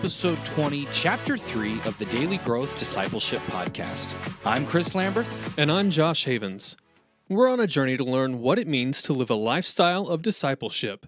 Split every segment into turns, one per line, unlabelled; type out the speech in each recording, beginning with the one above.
episode 20, chapter 3 of the Daily Growth Discipleship podcast. I'm Chris Lambert.
And I'm Josh Havens. We're on a journey to learn what it means to live a lifestyle of discipleship.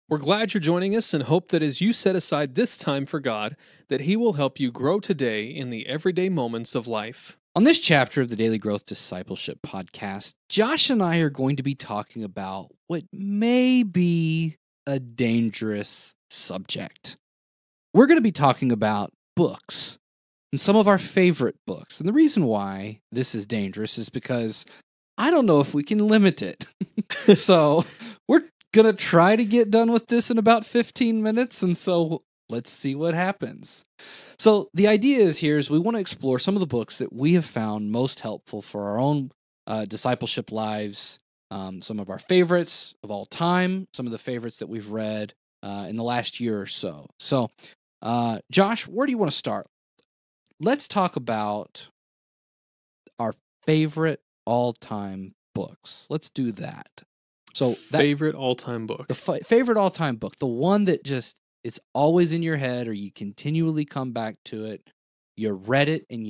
We're glad you're joining us and hope that as you set aside this time for God, that He will help you grow today in the everyday moments of life.
On this chapter of the Daily Growth Discipleship podcast, Josh and I are going to be talking about what may be a dangerous subject. We're going to be talking about books and some of our favorite books. And the reason why this is dangerous is because I don't know if we can limit it. So we're going to try to get done with this in about 15 minutes. And so let's see what happens. So the idea is we want to explore some of the books that we have found most helpful for our own discipleship lives, some of our favorites of all time, some of the favorites that we've read in the last year or so. So, Josh, where do you want to start? Let's talk about our favorite all-time books. Let's do that. So,
favorite all-time book.
The favorite all-time book, the one that just it's always in your head, or you continually come back to it. You read it, and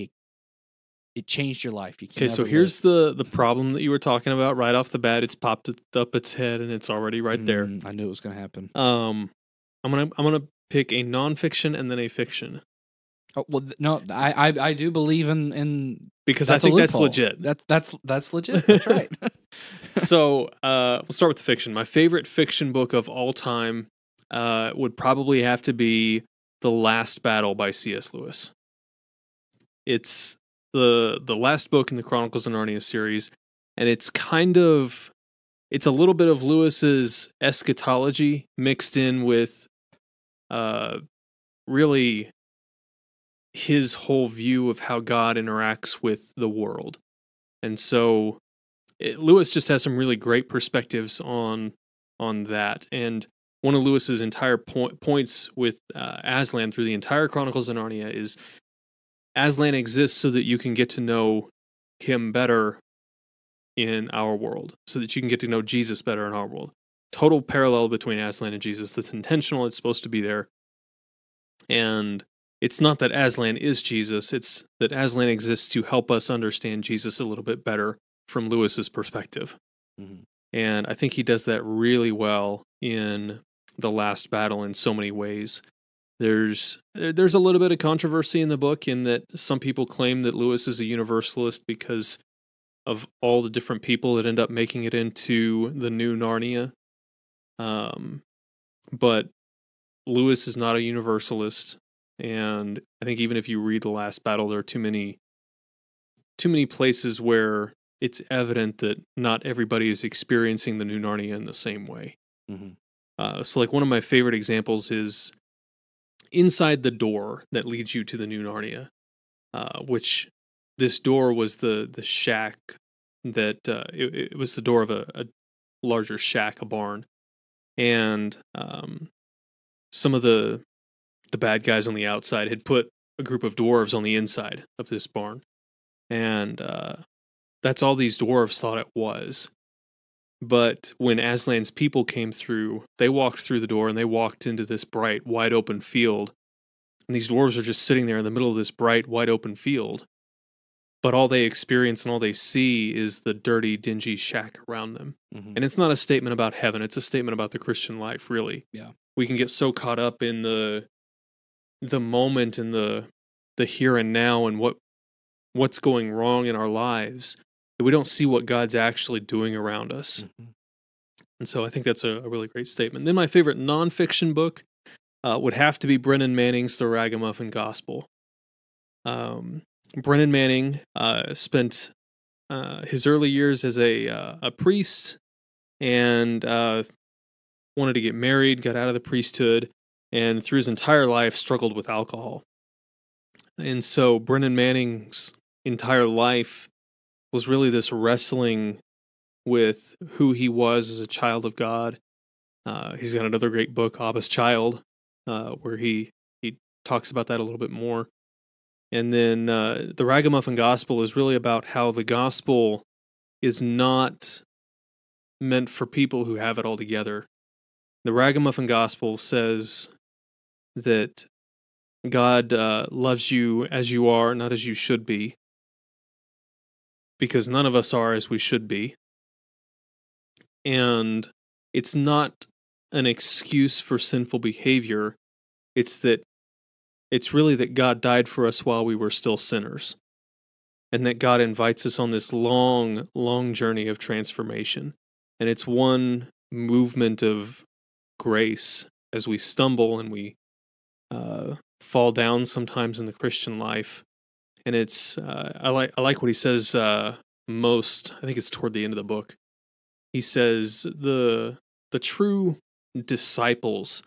it changed your life.
Okay, so here's the problem that you were talking about right off the bat. It's popped up its head, and it's already right there.
I knew it was going to happen.
I'm gonna pick a nonfiction and then a fiction.
Oh, well, no, I do believe in
because I think that's legit.
That's legit. That's right.
So we'll start with the fiction. My favorite fiction book of all time would probably have to be The Last Battle by C.S. Lewis. It's the last book in the Chronicles of Narnia series, and it's a little bit of Lewis's eschatology mixed in with really his whole view of how God interacts with the world. And so Lewis just has some really great perspectives on that. And one of Lewis's entire points with Aslan through the entire Chronicles of Narnia is Aslan exists so that you can get to know him better in our world, so that you can get to know Jesus better in our world. Total parallel between Aslan and Jesus that's intentional, it's supposed to be there. And it's not that Aslan is Jesus, it's that Aslan exists to help us understand Jesus a little bit better from Lewis's perspective. Mm-hmm. And I think he does that really well in The Last Battle in so many ways. There's a little bit of controversy in the book in that some people claim that Lewis is a universalist because of all the different people that end up making it into the new Narnia. But Lewis is not a universalist, and I think even if you read The Last Battle, there are too many places where it's evident that not everybody is experiencing the new Narnia in the same way. Mm-hmm. So like one of my favorite examples is inside the door that leads you to the new Narnia, which this door was the shack that it was the door of a larger shack, a barn, and some of the bad guys on the outside had put a group of dwarves on the inside of this barn, and that's all these dwarves thought it was. But when Aslan's people came through, they walked through the door and they walked into this bright, wide open field. And these dwarves are just sitting there in the middle of this bright, wide open field. But all they experience and all they see is the dirty, dingy shack around them. Mm-hmm. And it's not a statement about heaven. It's a statement about the Christian life, really. Yeah. We can get so caught up in the moment and the here and now and what's going wrong in our lives that we don't see what God's actually doing around us. Mm-hmm. And so I think that's a really great statement. Then my favorite nonfiction book would have to be Brennan Manning's The Ragamuffin Gospel. Brennan Manning spent his early years as a priest and wanted to get married, got out of the priesthood, and through his entire life struggled with alcohol. And so Brennan Manning's entire life was really this wrestling with who he was as a child of God. He's got another great book, Abba's Child, where he talks about that a little bit more. And then the Ragamuffin Gospel is really about how the gospel is not meant for people who have it all together. The Ragamuffin Gospel says that God loves you as you are, not as you should be, because none of us are as we should be. And it's not an excuse for sinful behavior. It's really that God died for us while we were still sinners, and that God invites us on this long, long journey of transformation. And it's one movement of grace as we stumble and we fall down sometimes in the Christian life. And it's I like what he says most. I think it's toward the end of the book. He says the true disciples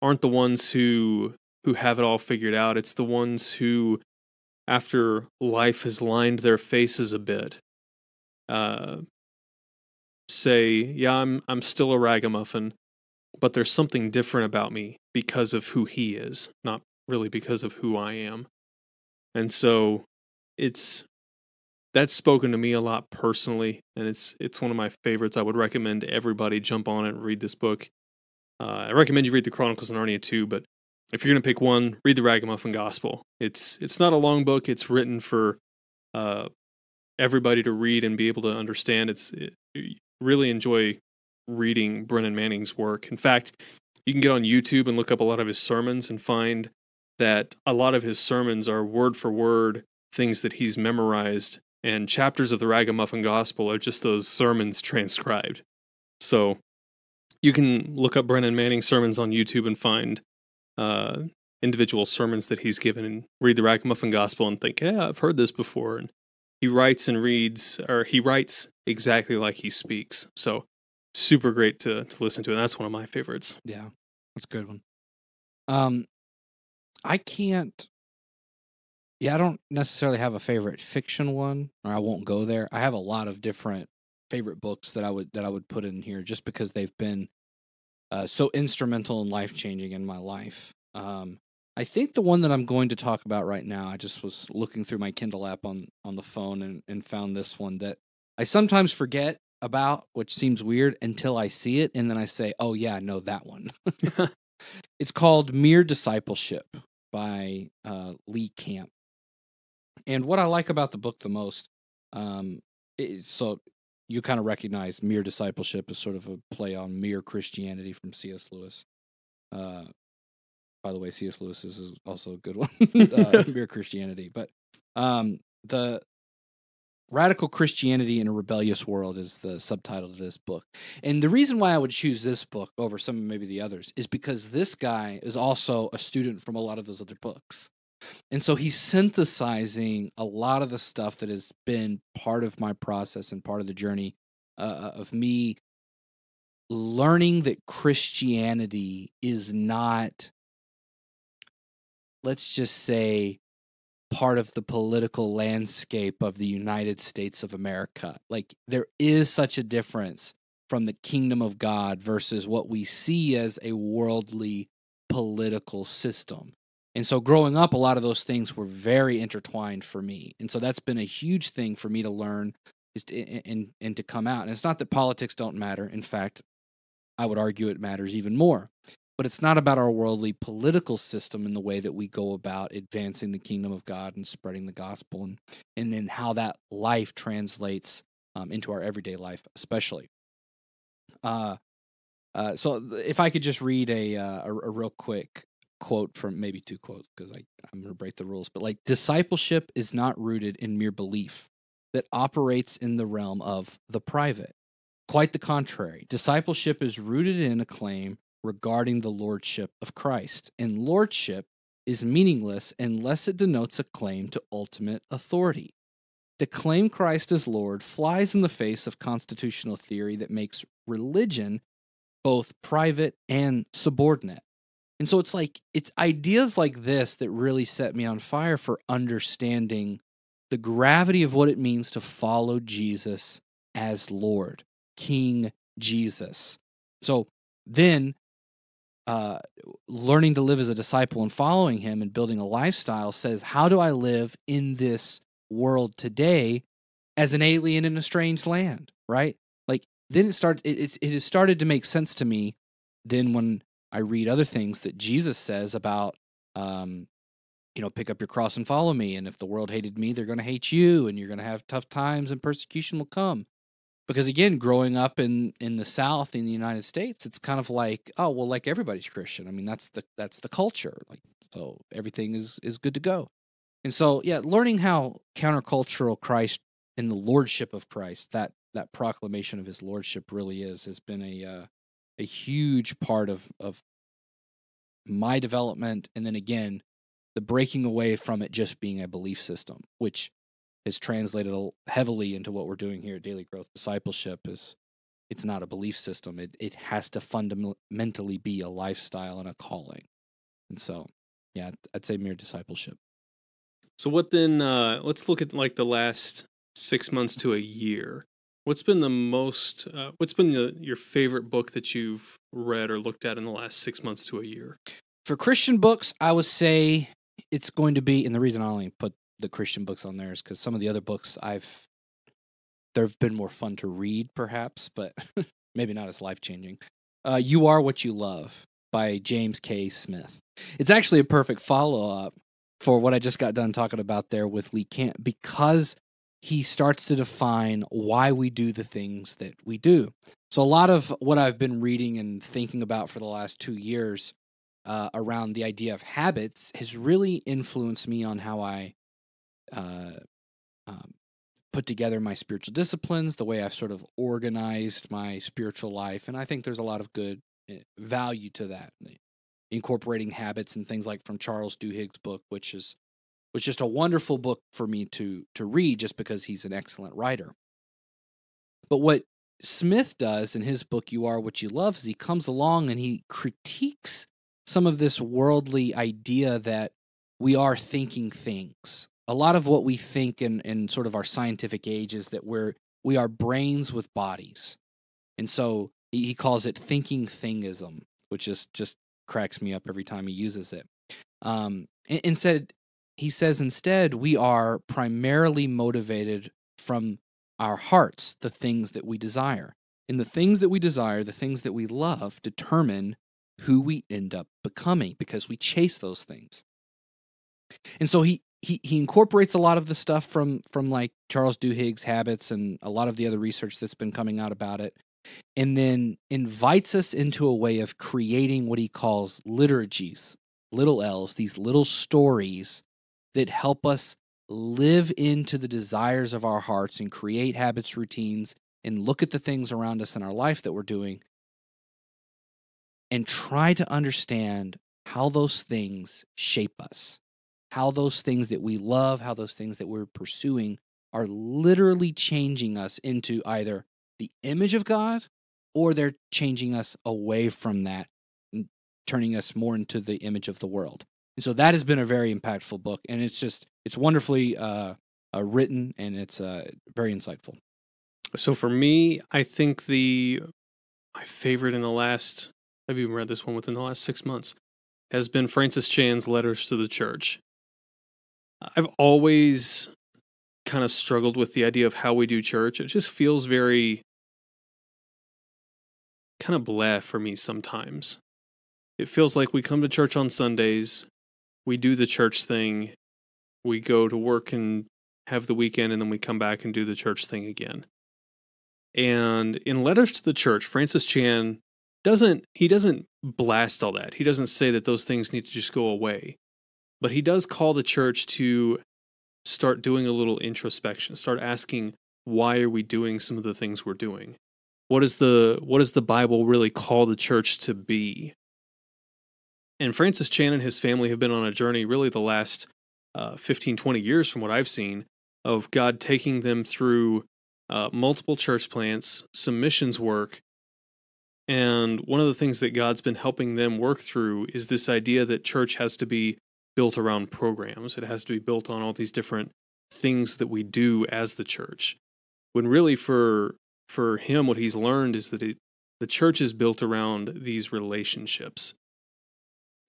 aren't the ones who have it all figured out. It's the ones who, after life has lined their faces a bit, say, "Yeah, I'm still a ragamuffin, but there's something different about me because of who he is, not really because of who I am." And so that's spoken to me a lot personally, and it's one of my favorites. I would recommend everybody jump on it and read this book. I recommend you read the Chronicles of Narnia too, but if you're going to pick one, read the Ragamuffin Gospel. It's not a long book. It's written for everybody to read and be able to understand. Really enjoy reading Brennan Manning's work. In fact, you can get on YouTube and look up a lot of his sermons and find that a lot of his sermons are word for word things that he's memorized, and chapters of the Ragamuffin Gospel are just those sermons transcribed. So you can look up Brennan Manning's sermons on YouTube and find individual sermons that he's given and read the Ragamuffin Gospel and think, yeah, I've heard this before. And he writes and reads, or he writes exactly like he speaks. So super great to listen to. And that's one of my favorites.
Yeah, that's a good one. I don't necessarily have a favorite fiction one, or I won't go there. I have a lot of different favorite books that I would put in here just because they've been so instrumental and life-changing in my life. I think the one that I'm going to talk about right now, I just was looking through my Kindle app on the phone and found this one that I sometimes forget about, which seems weird until I see it, and then I say, oh yeah, no, that one. It's called Mere Discipleship by Lee Camp. And what I like about the book the most, so you kind of recognize Mere Discipleship as sort of a play on Mere Christianity from C.S. Lewis. By the way, C.S. Lewis is also a good one, Mere Christianity. But the Radical Christianity in a Rebellious World is the subtitle of this book. And the reason why I would choose this book over some of maybe the others is because this guy is also a student from a lot of those other books. And so he's synthesizing a lot of the stuff that has been part of my process and part of the journey of me learning that Christianity is not, let's just say, part of the political landscape of the United States of America. Like, there is such a difference from the kingdom of God versus what we see as a worldly political system. And so growing up, a lot of those things were very intertwined for me. And so that's been a huge thing for me to learn and to come out. And it's not that politics don't matter. In fact, I would argue it matters even more. But it's not about our worldly political system and the way that we go about advancing the kingdom of God and spreading the gospel and then how that life translates into our everyday life, especially. So if I could just read a real quick quote from, maybe two quotes because I'm going to break the rules, but like, discipleship is not rooted in mere belief that operates in the realm of the private. Quite the contrary. Discipleship is rooted in a claim regarding the lordship of Christ, and lordship is meaningless unless it denotes a claim to ultimate authority. To claim Christ as Lord flies in the face of constitutional theory that makes religion both private and subordinate. And so it's ideas like this that really set me on fire for understanding the gravity of what it means to follow Jesus as Lord, King Jesus. So then, learning to live as a disciple and following him and building a lifestyle says, how do I live in this world today as an alien in a strange land, right? Like, then it has started to make sense to me then when I read other things that Jesus says about pick up your cross and follow me. And if the world hated me, they're going to hate you, and you're going to have tough times, and persecution will come. Because again, growing up in the South in the United States, it's kind of like, oh, well, like everybody's Christian. I mean, that's the culture. Like, so everything is good to go. And so, yeah, learning how countercultural Christ and the lordship of Christ, that proclamation of his lordship really has been a huge part of my development. And then again, the breaking away from it just being a belief system, which is translated heavily into what we're doing here at Daily Growth Discipleship. It's not a belief system. It has to fundamentally be a lifestyle and a calling. And so, yeah, I'd say mere discipleship.
So what then, let's look at like the last 6 months to a year. What's been your favorite book that you've read or looked at in the last 6 months to a year?
For Christian books, I would say it's going to be, and the reason I only put the Christian books on there is because some of the other books they've been more fun to read, perhaps, but maybe not as life-changing. You Are What You Love by James K. Smith. It's actually a perfect follow-up for what I just got done talking about there with Lee Camp, because he starts to define why we do the things that we do. So a lot of what I've been reading and thinking about for the last 2 years around the idea of habits has really influenced me on how I put together my spiritual disciplines, the way I've sort of organized my spiritual life. And I think there's a lot of good value to that, incorporating habits and things like from Charles Duhigg's book, which was just a wonderful book for me to read just because he's an excellent writer. But what Smith does in his book, You Are What You Love, is he comes along and he critiques some of this worldly idea that we are thinking things. A lot of what we think in sort of our scientific age is that we are brains with bodies. And so he calls it thinking thingism, which just cracks me up every time he uses it. He says instead, we are primarily motivated from our hearts, the things that we desire. And the things that we desire, the things that we love, determine who we end up becoming because we chase those things. And so he incorporates a lot of the stuff from like Charles Duhigg's habits and a lot of the other research that's been coming out about it, and then invites us into a way of creating what he calls liturgies, little L's, these little stories that help us live into the desires of our hearts and create habits, routines, and look at the things around us in our life that we're doing and try to understand how those things shape us, how those things that we love, how those things that we're pursuing are literally changing us into either the image of God or they're changing us away from that and turning us more into the image of the world. And so that has been a very impactful book, and it's wonderfully written, and it's very insightful.
So for me, I think my favorite in the last, I've even read this one within the last 6 months, has been Francis Chan's Letters to the Church. I've always kind of struggled with the idea of how we do church. It just feels very kind of bleh for me sometimes. It feels like we come to church on Sundays, we do the church thing, we go to work and have the weekend, and then we come back and do the church thing again. And in Letters to the Church, Francis Chan doesn't blast all that. He doesn't say that those things need to just go away. But he does call the church to start doing a little introspection, start asking, why are we doing some of the things we're doing? What does the Bible really call the church to be? And Francis Chan and his family have been on a journey really the last 15, 20 years from what I've seen of God taking them through multiple church plants, some missions work. And one of the things that God's been helping them work through is this idea that church has to be built around programs. It has to be built on all these different things that we do as the church. When really for him, what he's learned is that the church is built around these relationships.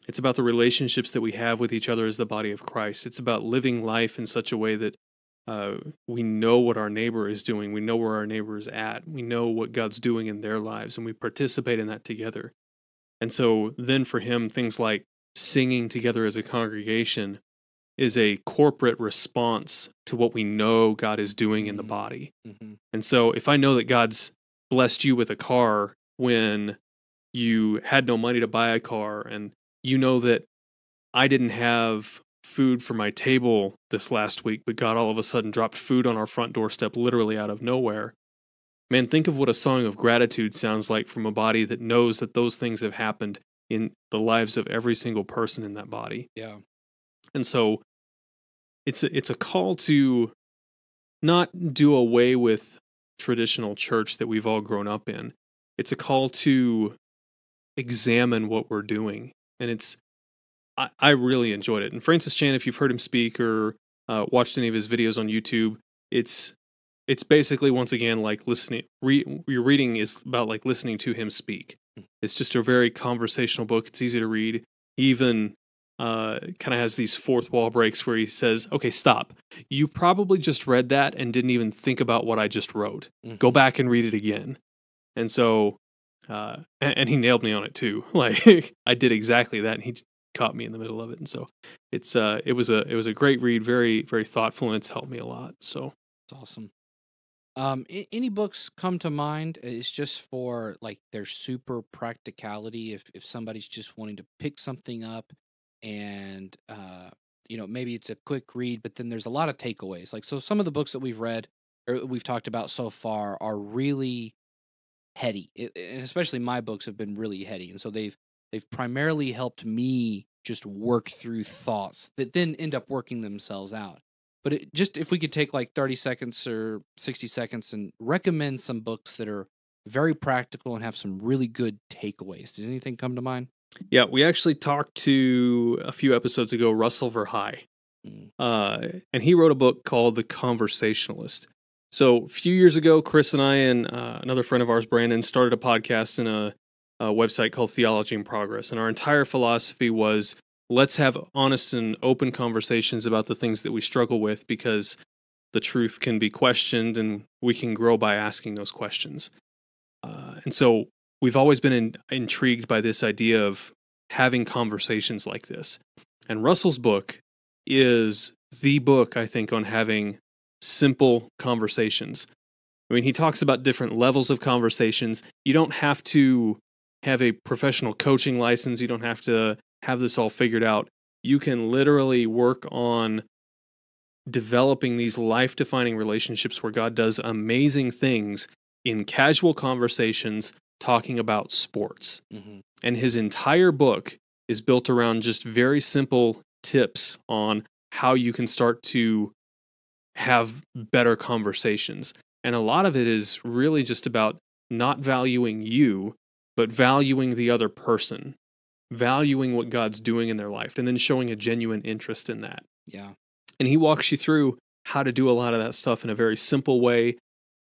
It's about the relationships that we have with each other as the body of Christ. It's about living life in such a way that we know what our neighbor is doing. We know where our neighbor is at. We know what God's doing in their lives, and we participate in that together. And so then for him, things like singing together as a congregation is a corporate response to what we know God is doing in the body.
Mm-hmm.
And so if I know that God's blessed you with a car when you had no money to buy a car, and you know that I didn't have food for my table this last week, but God all of a sudden dropped food on our front doorstep literally out of nowhere. Man, think of what a song of gratitude sounds like from a body that knows that those things have happened in the lives of every single person in that body.
Yeah.
And so it's a call to not do away with traditional church that we've all grown up in. It's a call to examine what we're doing. And I really enjoyed it. And Francis Chan, if you've heard him speak or watched any of his videos on YouTube, it's basically, once again, like listening. Your reading is about like listening to him speak. It's just a very conversational book. It's easy to read. He even kind of has these fourth wall breaks where he says, "Okay, stop. You probably just read that and didn't even think about what I just wrote.
Mm-hmm.
Go back and read it again." And so, and he nailed me on it too. Like I did exactly that, and he caught me in the middle of it. And so it was a great read, very, very thoughtful, and it's helped me a lot. So
it's awesome. Any books come to mind? It's just for like their super practicality. If somebody's just wanting to pick something up, and maybe it's a quick read, but then there's a lot of takeaways. Like, so some of the books that we've read or we've talked about so far are really heady, and especially my books have been really heady, and so they've primarily helped me just work through thoughts that then end up working themselves out. But if we could take like 30 seconds or 60 seconds and recommend some books that are very practical and have some really good takeaways. Does anything come to mind?
Yeah, we actually talked to a few episodes ago, Russell Verhey. And he wrote a book called The Conversationalist. So a few years ago, Chris and I and another friend of ours, Brandon, started a podcast and a website called Theology in Progress. And our entire philosophy was, let's have honest and open conversations about the things that we struggle with, because the truth can be questioned and we can grow by asking those questions. And so we've always been intrigued by this idea of having conversations like this. And Russell's book is the book, I think, on having simple conversations. I mean, he talks about different levels of conversations. You don't have to have a professional coaching license. You don't have to have this all figured out. You can literally work on developing these life-defining relationships where God does amazing things in casual conversations talking about sports.
Mm-hmm.
And his entire book is built around just very simple tips on how you can start to have better conversations. And a lot of it is really just about not valuing you, but valuing the other person, valuing what God's doing in their life, and then showing a genuine interest in that.
Yeah.
And he walks you through how to do a lot of that stuff in a very simple way.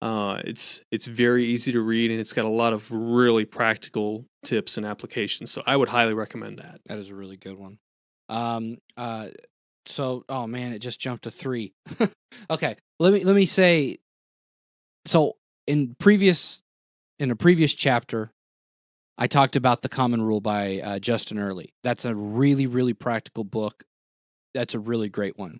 It's very easy to read, and it's got a lot of really practical tips and applications. So I would highly recommend that.
That is a really good one. So, oh man, it just jumped to 3. Okay, let me say. So in a previous chapter, I talked about The Common Rule by Justin Earley. That's a really, really practical book. That's a really great one.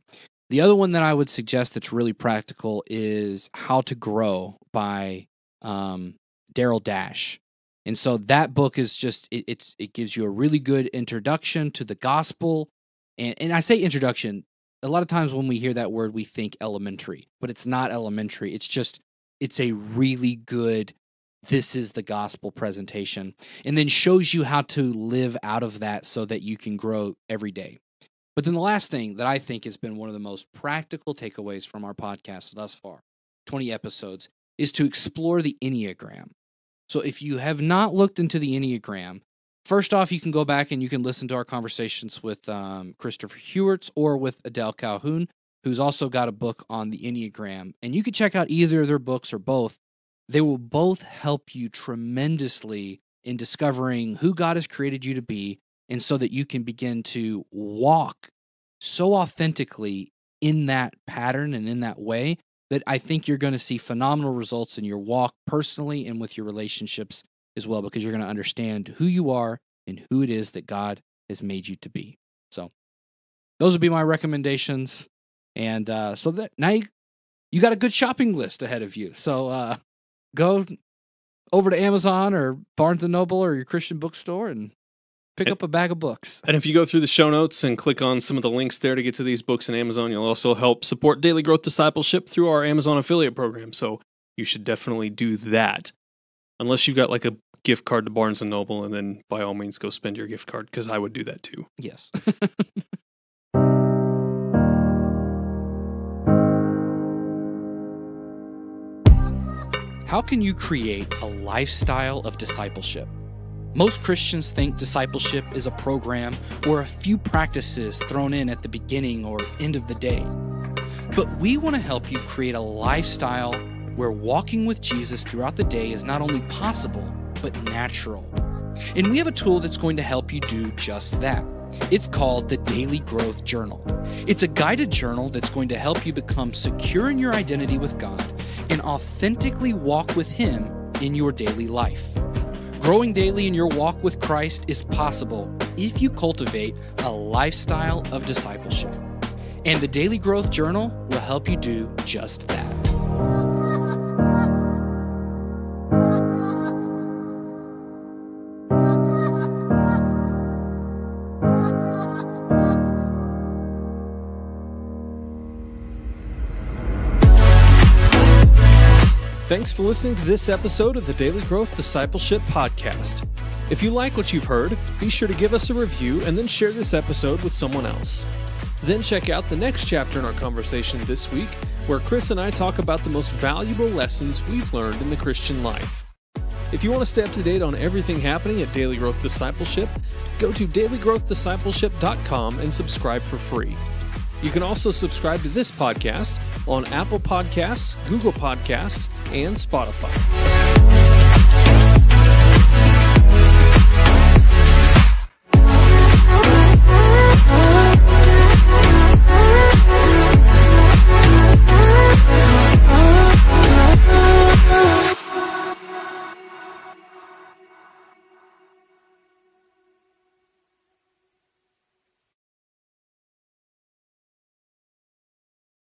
The other one that I would suggest that's really practical is How to Grow by Daryl Dash. And so that book is just, it gives you a really good introduction to the gospel. And I say introduction, a lot of times when we hear that word, we think elementary, but it's not elementary. It's a really good, this is the gospel presentation, and then shows you how to live out of that so that you can grow every day. But then the last thing that I think has been one of the most practical takeaways from our podcast thus far, 20 episodes, is to explore the Enneagram. So if you have not looked into the Enneagram, first off, you can go back and you can listen to our conversations with Christopher Hewerts or with Adele Calhoun, who's also got a book on the Enneagram. And you can check out either of their books or both. They will both help you tremendously in discovering who God has created you to be, and so that you can begin to walk so authentically in that pattern and in that way that I think you're going to see phenomenal results in your walk personally and with your relationships as well, because you're going to understand who you are and who it is that God has made you to be. So those would be my recommendations. And so that now you got a good shopping list ahead of you. So go over to Amazon or Barnes & Noble or your Christian bookstore and pick up a bag of books.
And if you go through the show notes and click on some of the links there to get to these books in Amazon, you'll also help support Daily Growth Discipleship through our Amazon affiliate program. So you should definitely do that. Unless you've got like a gift card to Barnes & Noble, and then by all means go spend your gift card, because I would do that too.
Yes. How can you create a lifestyle of discipleship? Most Christians think discipleship is a program or a few practices thrown in at the beginning or end of the day. But we want to help you create a lifestyle where walking with Jesus throughout the day is not only possible, but natural. And we have a tool that's going to help you do just that. It's called the Daily Growth Journal. It's a guided journal that's going to help you become secure in your identity with God and authentically walk with Him in your daily life. Growing daily in your walk with Christ is possible if you cultivate a lifestyle of discipleship. And the Daily Growth Journal will help you do just that.
Thanks for listening to this episode of the Daily Growth Discipleship Podcast. If you like what you've heard, be sure to give us a review and then share this episode with someone else. Then check out the next chapter in our conversation this week, where Chris and I talk about the most valuable lessons we've learned in the Christian life. If you want to stay up to date on everything happening at Daily Growth Discipleship, go to dailygrowthdiscipleship.com and subscribe for free. You can also subscribe to this podcast on Apple Podcasts, Google Podcasts, and Spotify.